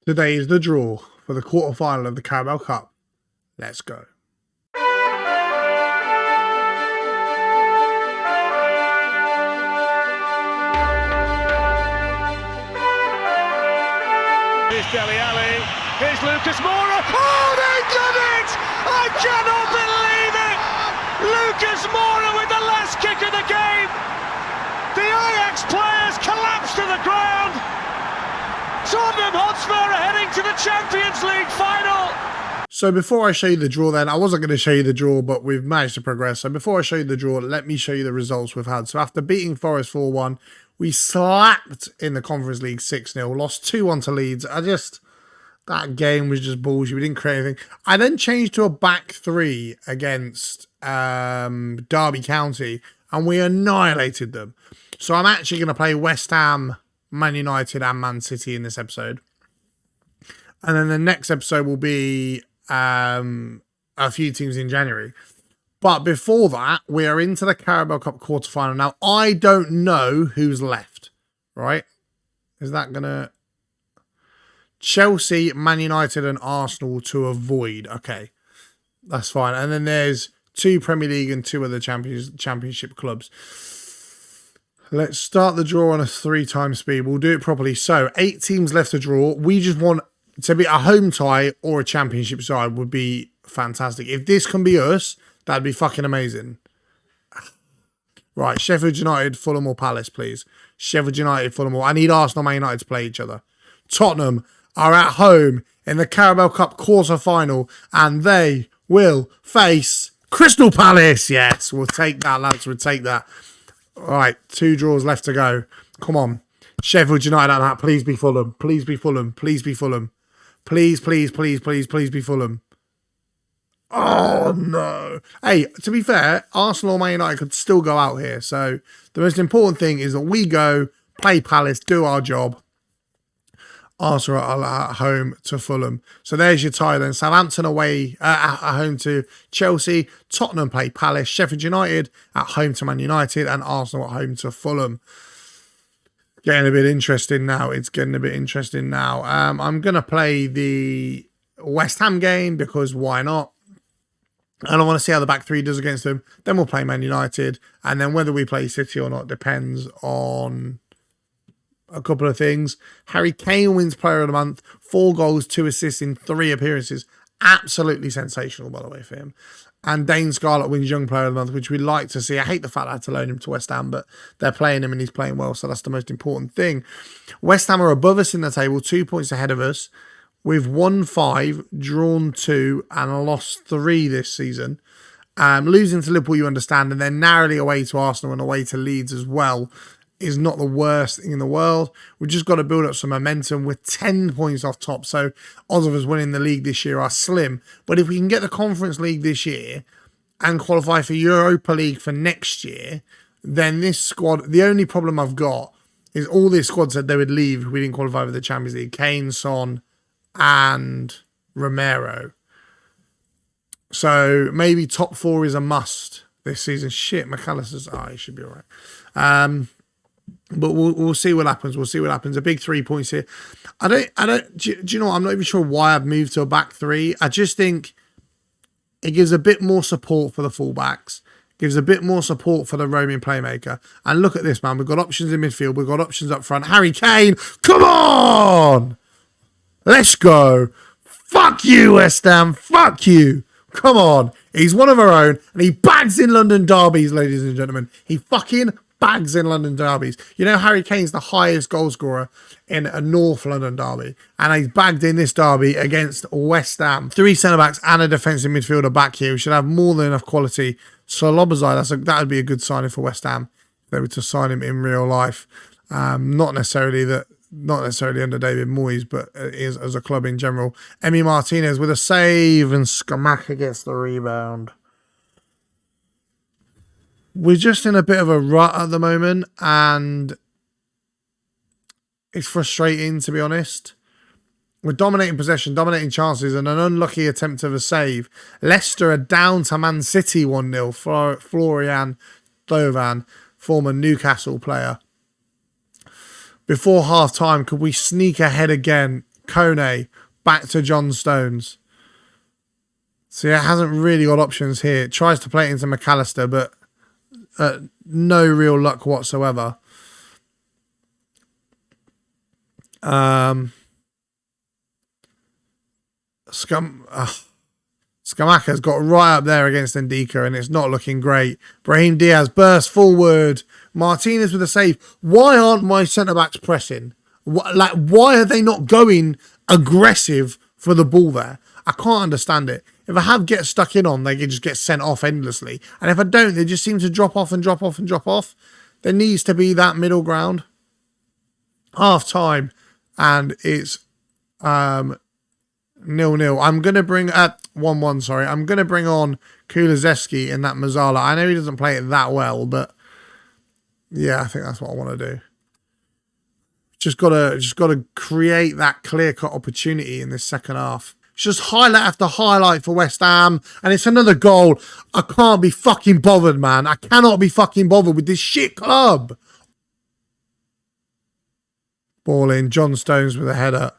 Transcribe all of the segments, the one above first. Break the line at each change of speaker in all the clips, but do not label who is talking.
Today is the draw for the quarter-final of the Carabao Cup. Let's go.
Here's Dele Alli, here's Lucas Moura. Oh, they've done it! I cannot believe it! Lucas Moura with the last kick of the game. The Ajax players collapsed to the ground. Tottenham Hotspur are heading to the Champions League final.
So before I show you the draw then, I wasn't going to show you the draw, but we've managed to progress. So before I show you the draw, let me show you the results we've had. So after beating Forest 4-1, we slapped in the Conference League 6-0, lost 2-1 to Leeds. That game was just bullshit. We didn't create anything. I then changed to a back three against Derby County, and we annihilated them. So I'm actually going to play West Ham, Man United, and Man City in this episode. And then the next episode will be a few teams in January. But before that, we are into the Carabao Cup quarterfinal. Now, I don't know who's left, right? Is that going to... Chelsea, Man United, and Arsenal to avoid. Okay, that's fine. And then there's 2 Premier League and 2 other championship clubs. Let's start the draw on a 3-time speed. We'll do it properly. So, 8 teams left to draw. We just want to be a home tie or a championship side would be fantastic. If this can be us, that'd be fucking amazing. Right, Sheffield United, Fulham or Palace, please. Sheffield United, Fulham or... I need Arsenal, Man United to play each other. Tottenham are at home in the Carabao Cup quarter-final, and they will face Crystal Palace. Yes, we'll take that, lads. We'll take that. All right, 2 draws left to go. Come on. Sheffield United at that. Please be Fulham. Please be Fulham. Please be Fulham. Please, please, please, please, please be Fulham. Oh, no. Hey, to be fair, Arsenal or Man United could still go out here. So the most important thing is that we go, play Palace, do our job. Arsenal are at home to Fulham. So there's your tie then. Southampton away at home to Chelsea. Tottenham play Palace. Sheffield United at home to Man United. And Arsenal at home to Fulham. Getting a bit interesting now. It's getting a bit interesting now. I'm going to play the West Ham game because why not? And I want to see how the back three does against them. Then we'll play Man United. And then whether we play City or not depends on a couple of things. Harry Kane wins Player of the Month. 4 goals, 2 assists in 3 appearances. Absolutely sensational, by the way, for him. And Dane Scarlett wins Young Player of the Month, which we'd like to see. I hate the fact I had to loan him to West Ham, but they're playing him and he's playing well, so that's the most important thing. West Ham are above us in the table, 2 points ahead of us. We've won 5, drawn 2, and lost 3 this season. Losing to Liverpool, you understand, and then narrowly away to Arsenal and away to Leeds as well is not the worst thing in the world. We've just got to build up some momentum. We're 10 points off top, so odds of us winning the league this year are slim. But if we can get the Conference League this year and qualify for Europa League for next year, then this squad, the only problem I've got is all this squad said they would leave if we didn't qualify for the Champions League. Kane, Son, and Romero. So maybe top 4 is a must this season. Shit, McAllister's... he should be all right. But we'll see what happens. We'll see what happens. A big 3 points here. Do you know what? I'm not even sure why I've moved to a back 3. I just think it gives a bit more support for the fullbacks. Gives a bit more support for the roaming playmaker. And look at this, man. We've got options in midfield. We've got options up front. Harry Kane, come on! Let's go. Fuck you, West Ham. Fuck you. Come on. He's one of our own. And he bags in London derbies, ladies and gentlemen. He fucking bags in London derbies. You know, Harry Kane's the highest goal scorer in a North London derby. And he's bagged in this derby against West Ham. 3 centre-backs and a defensive midfielder back here. We should have more than enough quality. So Lobazai, that would be a good signing for West Ham if they were to sign him in real life. Not necessarily under David Moyes, but as a club in general. Emi Martinez with a save and Scamaca gets the rebound. We're just in a bit of a rut at the moment, and it's frustrating, to be honest. We're dominating possession, dominating chances, and an unlucky attempt of a save. Leicester are down to Man City 1-0. Florian Thauvin, former Newcastle player. Before half-time, could we sneak ahead again? Kone, back to John Stones. So it hasn't really got options here. It tries to play it into McAllister, but no real luck whatsoever. Skamaka's got right up there against Ndika, and it's not looking great. Brahim Diaz bursts forward. Martinez with a save. Why aren't my centre-backs pressing? Why are they not going aggressive for the ball there? I can't understand it. If I have get stuck in on, they can just get sent off endlessly. And if I don't, they just seem to drop off and drop off and drop off. There needs to be that middle ground. Half time, and it's 0-0. I'm going to bring 1-1, sorry. I'm going to bring on Kulusevski in that Mazzala. I know he doesn't play it that well, but yeah, I think that's what I want to do. Just gotta create that clear-cut opportunity in this second half. It's just highlight after highlight for West Ham, and it's another goal. I can't be fucking bothered, man. I cannot be fucking bothered with this shit club. Ball in. John Stones with a header.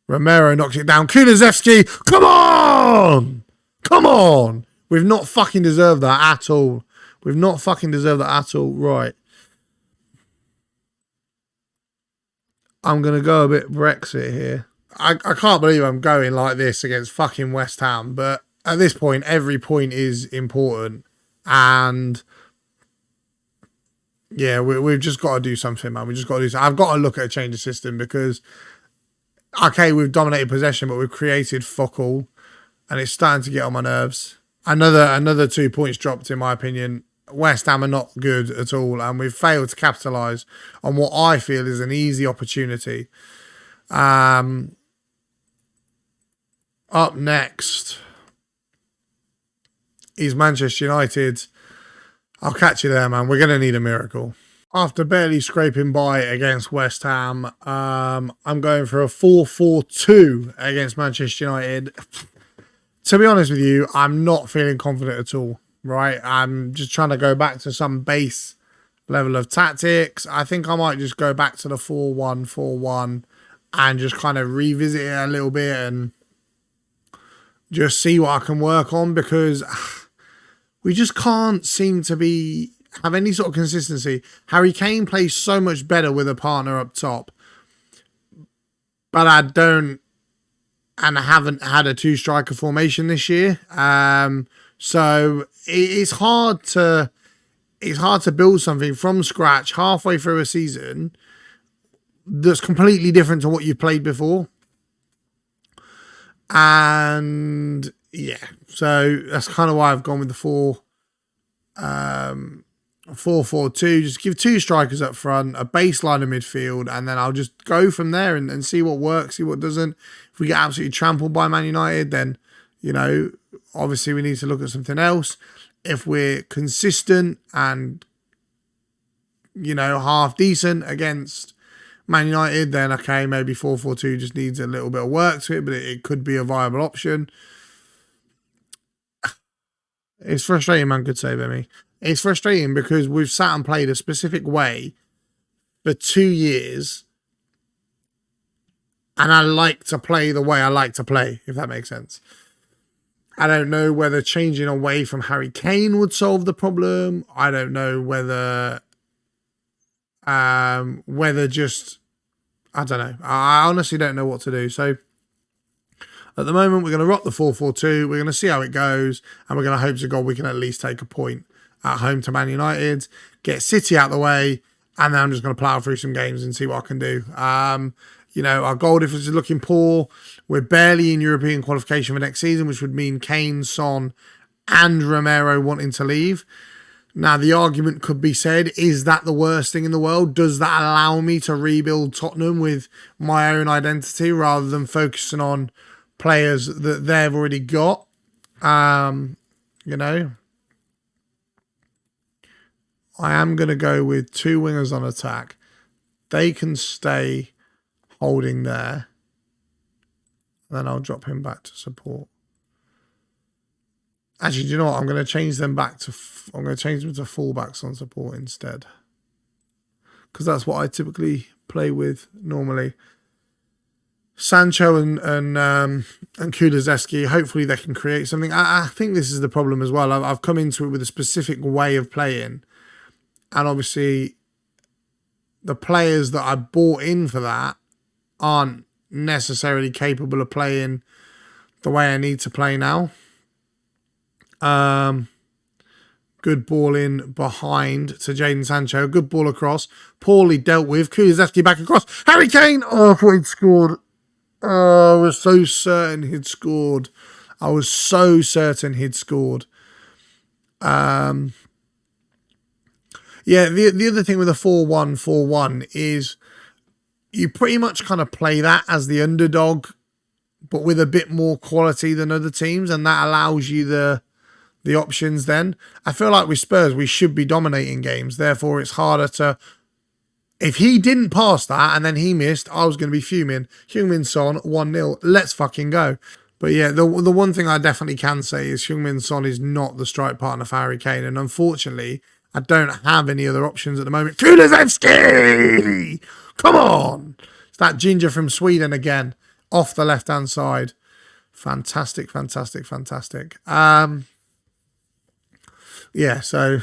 Romero knocks it down. Kulusevski, come on! Come on! We've not fucking deserved that at all. We've not fucking deserved that at all. Right. I'm going to go a bit Brexit here. I can't believe I'm going like this against fucking West Ham, but at this point, every point is important. And yeah, we've just got to do something, man. We just got to do something. I've got to look at a change of system because, okay, we've dominated possession, but we've created fuck all, and it's starting to get on my nerves. Another 2 points dropped, in my opinion. West Ham are not good at all, and we've failed to capitalise on what I feel is an easy opportunity. Up next is Manchester United. I'll catch you there, man. We're going to need a miracle. After barely scraping by against West Ham, I'm going for a 4-4-2 against Manchester United. To be honest with you, I'm not feeling confident at all, right? I'm just trying to go back to some base level of tactics. I think I might just go back to the 4-1-4-1 and just kind of revisit it a little bit and just see what I can work on, because we just can't seem to have any sort of consistency. Harry Kane plays so much better with a partner up top, but I haven't had a two-striker formation this year. So it's hard to build something from scratch halfway through a season that's completely different to what you've played before. And yeah, so that's kind of why I've gone with the 4-4-2. Just give two strikers up front, a baseline of midfield, and then I'll just go from there and see what works, see what doesn't. If we get absolutely trampled by Man United, then, you know, obviously we need to look at something else. If we're consistent and, you know, half decent against Man United, then okay, maybe 4-4-2 just needs a little bit of work to it, but it could be a viable option. It's frustrating, man. Good save, Emmy. It's frustrating because we've sat and played a specific way for 2 years, and I like to play the way I like to play, if that makes sense. I don't know whether changing away from Harry Kane would solve the problem. I don't know whether just, I don't know. I honestly don't know what to do. So at the moment, we're going to rock the 4-4-2. We're going to see how it goes, and we're going to hope to God we can at least take a point at home to Man United, get City out the way, and then I'm just going to plough through some games and see what I can do. You know, our goal difference is looking poor. We're barely in European qualification for next season, which would mean Kane, Son, and Romero wanting to leave. Now, the argument could be said, is that the worst thing in the world? Does that allow me to rebuild Tottenham with my own identity rather than focusing on players that they've already got? You know, I am going to go with two wingers on attack. They can stay holding there. Then I'll drop him back to support. Actually, do you know what? I'm going to change them back to... I'm going to change them to fullbacks on support instead. Because that's what I typically play with normally. Sancho and Kulusevski, hopefully they can create something. I think this is the problem as well. I've come into it with a specific way of playing, and obviously the players that I bought in for that aren't necessarily capable of playing the way I need to play now. Good ball in behind to Jadon Sancho. Good ball across. Poorly dealt with. Kulusevski back across. Harry Kane! Oh, I thought he'd scored. Oh, I was so certain he'd scored. Yeah, the other thing with a 4-1-4-1 is you pretty much kind of play that as the underdog, but with a bit more quality than other teams, and that allows you the options then. I feel like with Spurs, we should be dominating games. Therefore, it's harder to... If he didn't pass that and then he missed, I was going to be fuming. Heung-min Son, 1-0. Let's fucking go. But yeah, the one thing I definitely can say is Heung-min Son is not the strike partner for Harry Kane. And unfortunately, I don't have any other options at the moment. Kulusevski! Come on! It's that ginger from Sweden again. Off the left-hand side. Fantastic. Yeah, so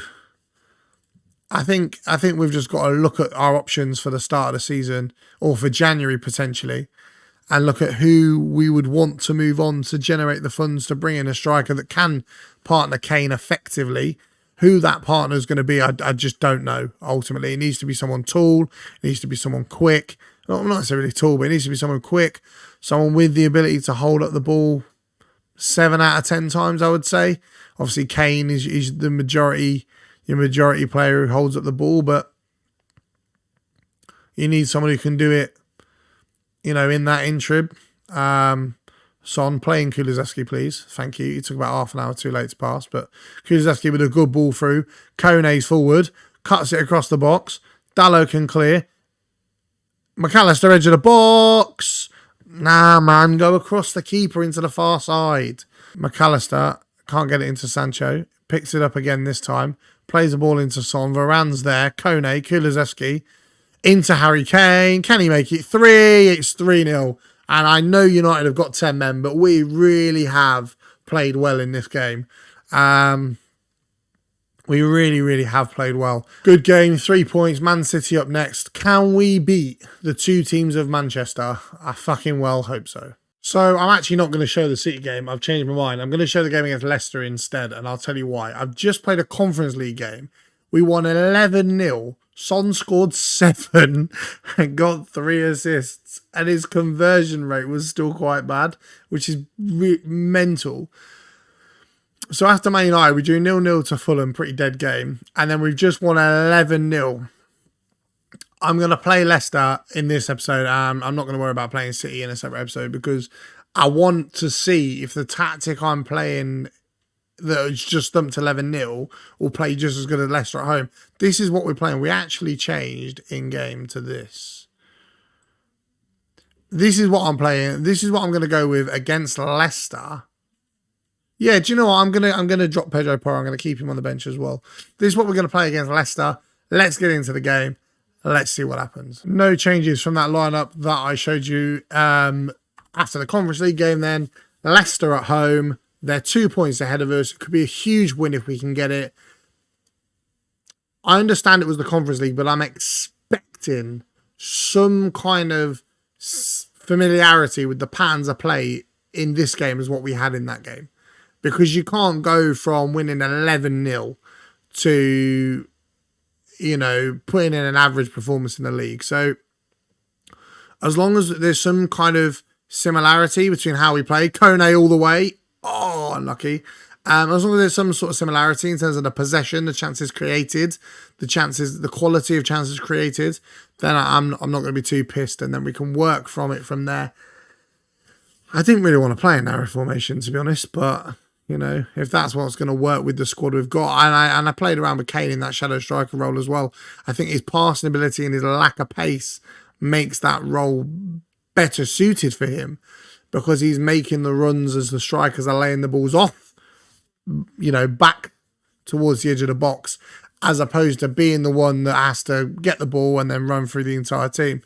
I think we've just got to look at our options for the start of the season, or for January potentially, and look at who we would want to move on to generate the funds to bring in a striker that can partner Kane effectively. Who that partner is going to be, I just don't know. Ultimately, it needs to be someone tall. It needs to be someone quick. Not necessarily tall, but it needs to be someone quick. Someone with the ability to hold up the ball 7 out of 10 times, I would say. Obviously, Kane is the majority player who holds up the ball, but you need someone who can do it, in that interim. Son, playing Kulusevski, please. Thank you. It took about half an hour too late to pass, but Kulusevski with a good ball through. Kone's forward, cuts it across the box. Dalot can clear. McAllister, edge of the box. Nah, man, go across the keeper into the far side. McAllister can't get it into Sancho. Picks it up again this time. Plays the ball into Son. Varane's there. Kone, Kulusevski. Into Harry Kane. Can he make it 3? It's 3-0. And I know United have got 10 men, but we really have played well in this game. We really have played well. Good game, 3 points. Man City up next. Can we beat the two teams of Manchester? I fucking well hope so. So I'm actually not going to show the City game. I've changed my mind. I'm going to show the game against Leicester instead, and I'll tell you why. I've just played a Conference League game. We won 11-0. Son scored 7 and got 3 assists, and his conversion rate was still quite bad, which is mental. So after Man United, we drew 0-0 to Fulham, pretty dead game, and then we've just won 11-0. I'm going to play Leicester in this episode. I'm not going to worry about playing City in a separate episode because I want to see if the tactic I'm playing that's just thumped 11-0 will play just as good as Leicester at home. This is what we're playing. We actually changed in-game to this. This is what I'm playing. This is what I'm going to go with against Leicester. Yeah, do you know what? I'm gonna drop Pedro Porro. I'm going to keep him on the bench as well. This is what we're going to play against Leicester. Let's get into the game. Let's see what happens. No changes from that lineup that I showed you after the Conference League game then. Leicester at home. They're 2 points ahead of us. It could be a huge win if we can get it. I understand it was the Conference League, but I'm expecting some kind of familiarity with the patterns of play in this game as what we had in that game. Because you can't go from winning 11-0 to, putting in an average performance in the league. So as long as there's some kind of similarity between how we play, Kone all the way. Oh, unlucky. As long as there's some sort of similarity in terms of the possession, the chances created, the quality of chances created, then I'm not going to be too pissed, and then we can work from it from there. I didn't really want to play in narrow formation, to be honest, but if that's what's going to work with the squad we've got, and I played around with Kane in that shadow striker role as well. I think his passing ability and his lack of pace makes that role better suited for him, because he's making the runs as the strikers are laying the balls off, back towards the edge of the box, as opposed to being the one that has to get the ball and then run through the entire team.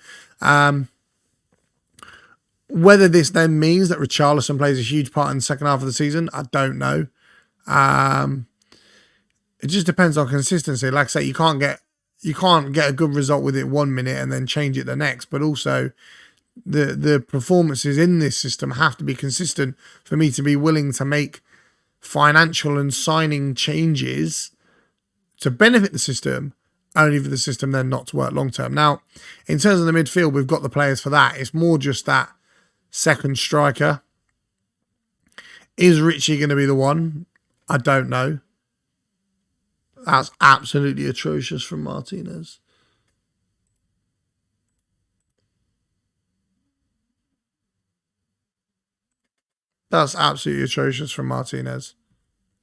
Whether this then means that Richarlison plays a huge part in the second half of the season, I don't know. It just depends on consistency. Like I say, you can't get a good result with it 1 minute and then change it the next. But also, the performances in this system have to be consistent for me to be willing to make financial and signing changes to benefit the system, only for the system then not to work long term. Now, in terms of the midfield, we've got the players for that. It's more just that second striker. Is Richie going to be the one? I don't know. That's absolutely atrocious from Martinez. That's absolutely atrocious from Martinez.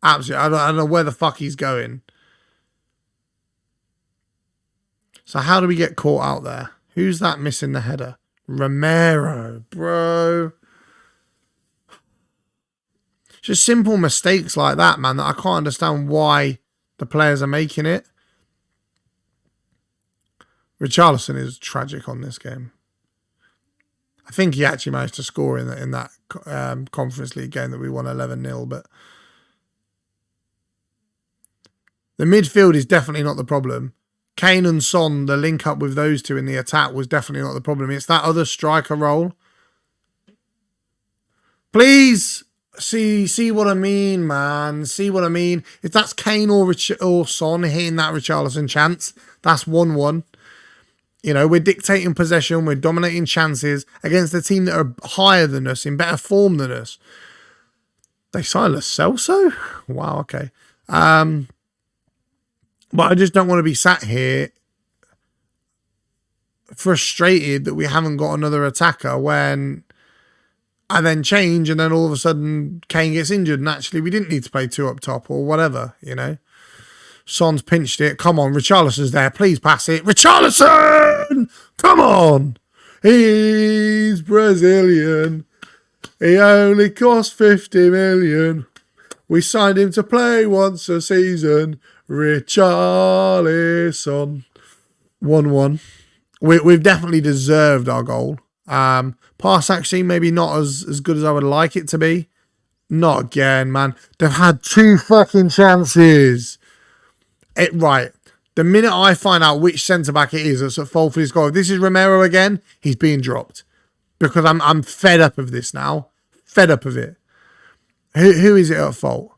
Absolutely. I don't know where the fuck he's going. So how do we get caught out there? Who's that missing the header? Romero, bro. Just simple mistakes like that, man, that I can't understand why the players are making it. Richarlison is tragic on this game. I think he actually managed to score in that Conference League game that we won 11-0, but the midfield is definitely not the problem. Kane and Son, the link up with those two in the attack was definitely not the problem. It's that other striker role. Please see what I mean, man. See what I mean. If that's Kane or Son hitting that Richarlison chance, that's 1-1. You know, we're dictating possession. We're dominating chances against a team that are higher than us, in better form than us. They signed Lo Celso? Wow, okay. But I just don't want to be sat here frustrated that we haven't got another attacker when I then change and then all of a sudden Kane gets injured and actually we didn't need to play two up top or whatever, you know. Son's pinched it. Come on, Richarlison's there. Please pass it. Richarlison! Come on! He's Brazilian. He only cost 50 million. We signed him to play once a season. Richarlison. 1-1. We've definitely deserved our goal. Pass actually maybe not as good as I would like it to be. Not again, man. They've had 2 fucking chances. Right. The minute I find out which centre-back it is that's at fault for his goal, if this is Romero again, he's being dropped. Because I'm fed up of this now. Fed up of it. Who is it at fault?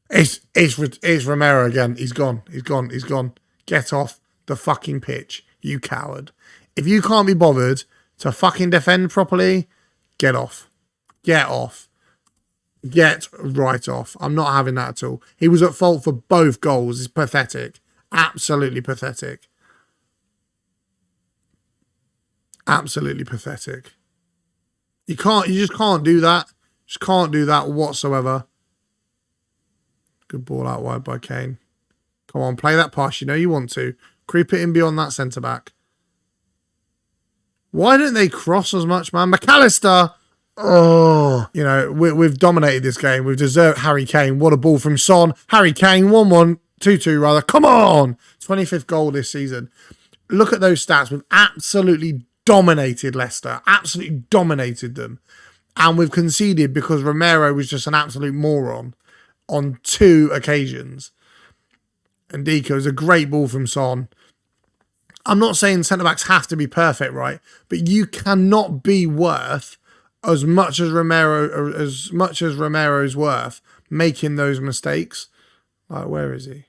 It's Romero again. He's gone. He's gone. Get off the fucking pitch, you coward. If you can't be bothered to fucking defend properly, get off. Get off. Get right off. I'm not having that at all. He was at fault for both goals. It's pathetic. Absolutely pathetic. Absolutely pathetic. You just can't do that. Just can't do that whatsoever. Good ball out wide by Kane. Come on, play that pass. You know you want to. Creep it in beyond that centre-back. Why don't they cross as much, man? McAllister! Oh, you know, we've dominated this game. We've deserved Harry Kane. What a ball from Son. Harry Kane, 1-1, 2-2 rather. Come on! 25th goal this season. Look at those stats. We've absolutely dominated Leicester. Absolutely dominated them. And we've conceded because Romero was just an absolute moron on 2 occasions. And Deco is a great ball from Son. I'm not saying centre-backs have to be perfect, right? But you cannot be worth as much as Romero's worth making those mistakes. Like, where is he?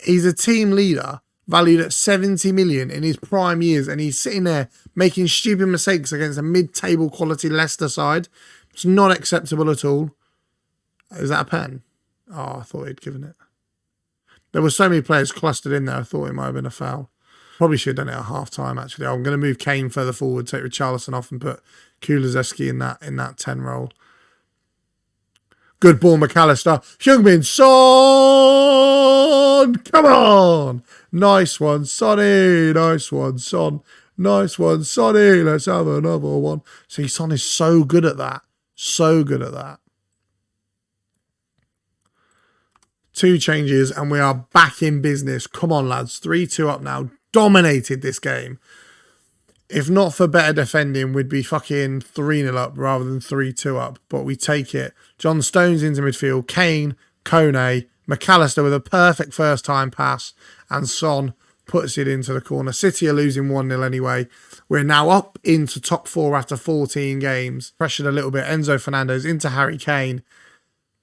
He's a team leader valued at 70 million in his prime years, and he's sitting there making stupid mistakes against a mid-table quality Leicester side. It's not acceptable at all. Is that a pen? Oh, I thought he'd given it. There were so many players clustered in there, I thought it might have been a foul. Probably should have done it at half-time, actually. I'm going to move Kane further forward, take Richarlison off and put Kulusevski in that 10 role. Good ball, McAllister. Heung-min Son! Come on! Nice one, Sonny. Nice one, Son. Nice one, Sonny. Let's have another one. See, Son is so good at that. So good at that. 2 changes, and we are back in business. Come on, lads. 3-2 up now. Dominated this game. If not for better defending, we'd be fucking 3-0 up rather than 3-2 up. But we take it. John Stones into midfield. Kane, Kone, McAllister with a perfect first-time pass. And Son puts it into the corner. City are losing 1-0 anyway. We're now up into top 4 after 14 games. Pressured a little bit. Enzo Fernandez into Harry Kane.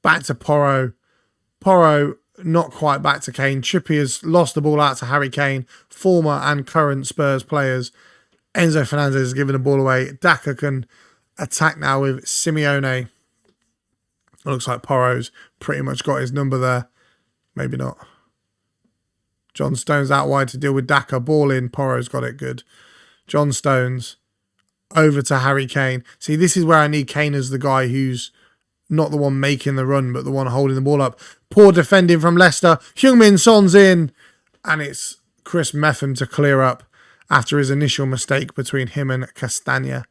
Back to Porro. Porro not quite back to Kane. Trippier's lost the ball out to Harry Kane. Former and current Spurs players. Enzo Fernandez is giving the ball away. Daka can attack now with Simeone. It looks like Porro's pretty much got his number there. Maybe not. John Stones out wide to deal with Daka. Ball in. Porro's got it good. John Stones over to Harry Kane. See, this is where I need Kane as the guy who's not the one making the run, but the one holding the ball up. Poor defending from Leicester. Heung-min Son's in. And it's Chris Metham to clear up after his initial mistake between him and Castagna.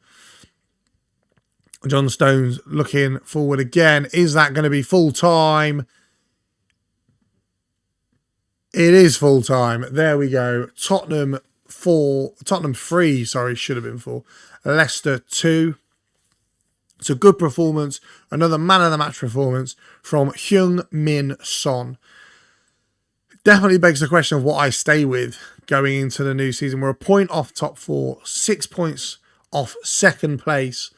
John Stones looking forward again. Is that going to be full time? It is full time. There we go. Tottenham 3, should have been 4. Leicester 2. It's a good performance. Another man of the match performance from Heung-min Son. Definitely begs the question of what I stay with going into the new season. We're a point off top 4, 6 points off second place,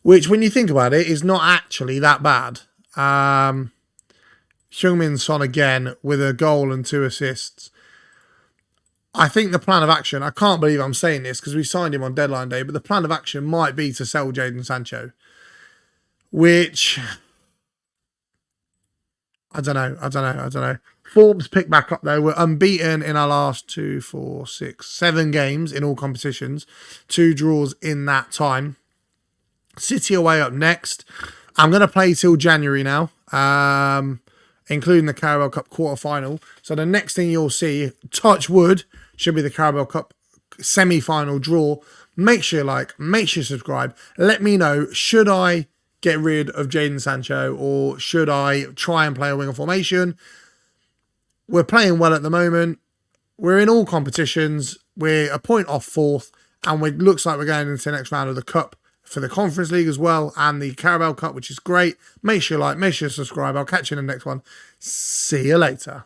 which when you think about it is not actually that bad. Heung-min Son again with a goal and 2 assists. I think the plan of action, I can't believe I'm saying this because we signed him on deadline day, but the plan of action might be to sell Jadon Sancho, which I don't know. Form's picked back up though. We're unbeaten in our last 2, 4, 6, 7 games in all competitions. 2 draws in that time. City away up next. I'm going to play till January now, including the Carabao Cup quarter-final. So the next thing you'll see, touch wood, should be the Carabao Cup semi-final draw. Make sure you like, make sure you subscribe. Let me know, should I get rid of Jadon Sancho or should I try and play a winger formation? We're playing well at the moment. We're in all competitions. We're a point off 4th and it looks like we're going into the next round of the Cup for the Conference League as well and the Carabao Cup, which is great. Make sure you like, make sure you subscribe. I'll catch you in the next one. See you later.